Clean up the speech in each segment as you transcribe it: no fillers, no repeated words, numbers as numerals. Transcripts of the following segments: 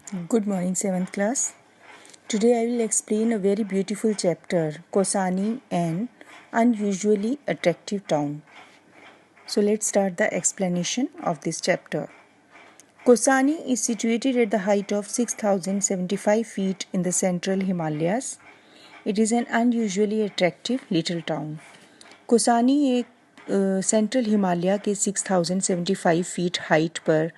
Good morning, 7th class. Today I will explain a very beautiful chapter, Kosani, an unusually attractive town. So let's start the explanation of this chapter. Kosani is situated at the height of 6,075 feet in the central Himalayas. It is an unusually attractive little town. Kausani एक central Himalaya के 6075 feet height पर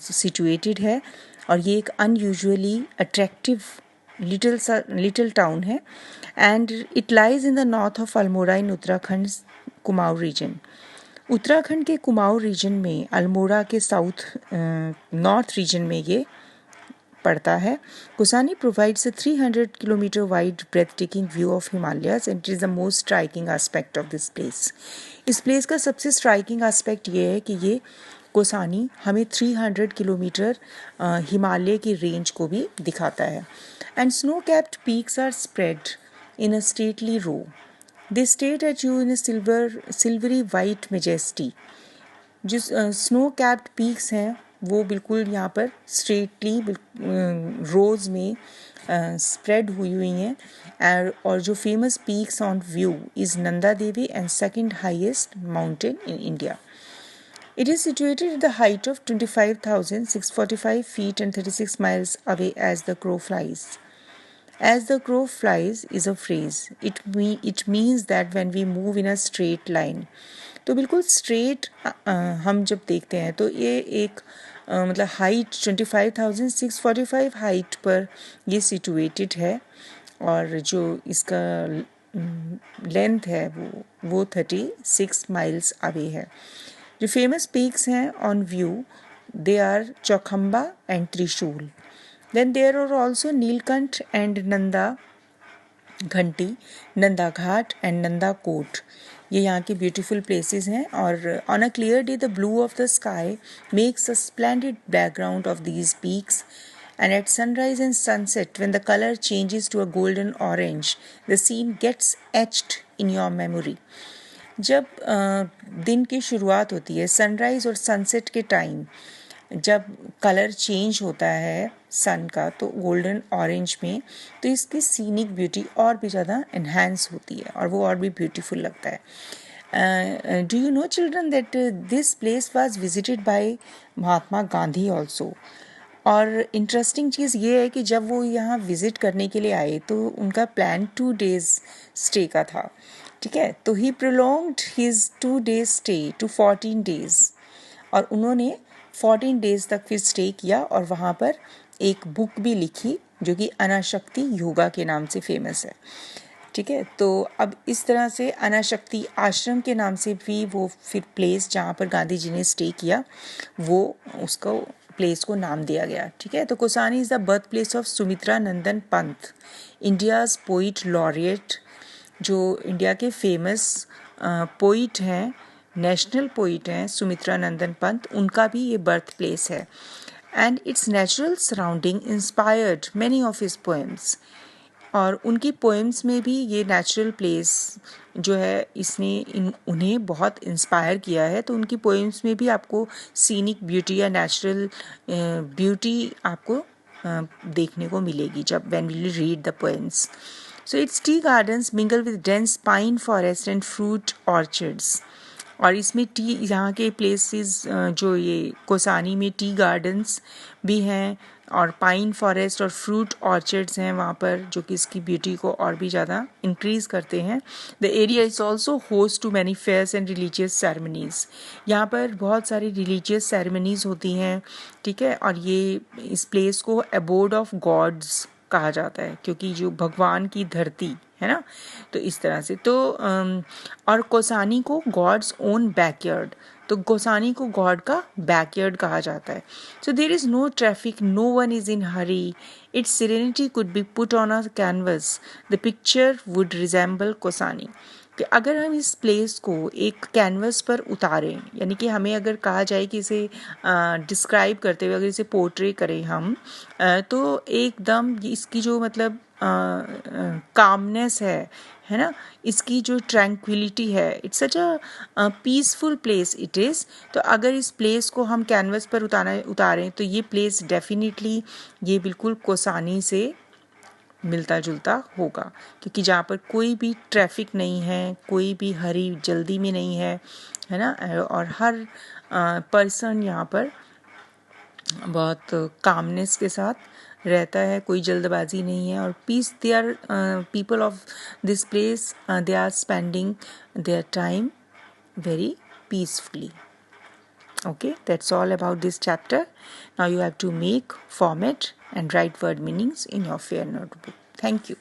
situated है और ये एक unusually attractive little town है and it lies in the north of Almora in Uttarakhand Kumaon region. Uttarakhand के Kumaon reason में अल्मोड़ा के साउथ नॉर्थ रीजन में ये पड़ता है. Kusani provides a 300 kilometer wide breathtaking view of Himalayas and it is the most striking aspect of this place. इस place का सबसे स्ट्राइकिंग एस्पेक्ट ये है कि ये कोसानी हमें 300 किलोमीटर हिमालय की रेंज को भी दिखाता है. And snow capped peaks are spread in a stately row. They stare at you in a silvery white majesty. जो स्नो कैप्ड पीक्स हैं वो बिल्कुल यहाँ पर स्ट्रेटली रोज में स्प्रेड हुई हैं और जो famous peaks on view is Nanda Devi and second highest mountain in India. It is situated at the height of 25,645 feet and 36 miles away as the crow flies. As the crow flies is a phrase. It means that when we move in a straight line. तो बिल्कुल straight हम जब देखते हैं तो ये एक मतलब हाइट 25,645 हाइट पर ये सिचुएटेड है और जो इसका लेंथ है वो 36 माइल्स अवे है. जो फेमस पीक्स हैं on view they are Chaukhamba and Trishul. Then there are also Neelkanth and Nanda Ghunti, Nanda Ghat and Nanda Kot. ये यहाँ की ब्यूटीफुल प्लेसेस हैं और on a clear day the blue of the sky makes a splendid background of these peaks and at sunrise and sunset when the color changes to a golden orange the scene gets etched in your memory. जब दिन की शुरुआत होती है sunrise और sunset के time जब colour change होता है सन का तो गोल्डन ऑरेंज में तो इसकी सीनिक ब्यूटी और भी ज़्यादा इन्हांस होती है और वो और भी ब्यूटीफुल लगता है. Do you know children that this place was visited by Mahatma Gandhi also. और इंटरेस्टिंग चीज़ ये है कि जब वो यहाँ विज़िट करने के लिए आए तो उनका प्लान 2 days स्टे का था. ठीक है, तो he prolonged his 2 days stay to 14 days और उन्होंने 14 days तक फिर स्टे किया और वहाँ पर एक बुक भी लिखी जो कि अनाशक्ति योगा के नाम से फेमस है. ठीक है, तो अब इस तरह से अनाशक्ति आश्रम के नाम से भी वो फिर प्लेस जहाँ पर गांधी जी ने स्टे किया वो उसको प्लेस को नाम दिया गया. ठीक है, तो Kausani is the birth place of Sumitra Nandan Pant, India's poet laureate. जो इंडिया के फेमस पोइट हैं, नेशनल पोइट हैं सुमित्रा नंदन पंत, उनका भी ये बर्थ प्लेस है. And it's natural surrounding inspired many of his poems. और उनकी पोएम्स में भी ये नेचुरल प्लेस जो है इसने उन्हें बहुत इंस्पायर किया है. तो उनकी पोएम्स में भी आपको सीनिक ब्यूटी या नेचुरल ब्यूटी आपको देखने को मिलेगी जब when we read the poems. So its tea gardens mingle with dense pine forest and fruit orchards. और इसमें टी यहाँ के प्लेसेस जो ये कोसानी में टी गार्डन्स भी हैं और पाइन फॉरेस्ट और फ्रूट ऑर्चर्ड्स हैं वहाँ पर जो कि इसकी ब्यूटी को और भी ज़्यादा इंक्रीज़ करते हैं. The area is also host to many fairs and religious ceremonies. यहाँ पर बहुत सारी रिलीजियस सेरेमनीज़ होती हैं. ठीक है, और ये इस प्लेस को एबोर्ड ऑफ गॉड्स कहा जाता है क्योंकि जो भगवान की धरती है ना, तो इस तरह से. तो और कोसानी को गॉड्स ओन बैकयार्ड, तो कोसानी को गॉड का बैकयार्ड कहा जाता है. So there is no traffic, no one is in hurry. Its serenity could be put on a canvas, the picture would resemble Kausani. कि अगर हम इस प्लेस को एक कैनवस पर उतारें, यानी कि हमें अगर कहा जाए कि इसे डिस्क्राइब करते हुए अगर इसे पोर्ट्रे करें हम तो एकदम इसकी जो मतलब कामनेस है है ना, इसकी जो ट्रैंक्विलिटी है, it's such a peaceful place it is. तो अगर इस प्लेस को हम कैनवस पर उतारें तो ये प्लेस डेफिनेटली ये बिल्कुल कोसानी से मिलता जुलता होगा, क्योंकि जहाँ पर कोई भी ट्रैफिक नहीं है, कोई भी हरी जल्दी में नहीं है ना, और हर पर्सन यहाँ पर बहुत कामनेस के साथ रहता है, कोई जल्दबाजी नहीं है, और peace they are people of this place they are spending their time very peacefully. Okay, that's all about this chapter. Now you have to make, format and write word meanings in your fair notebook. Thank you.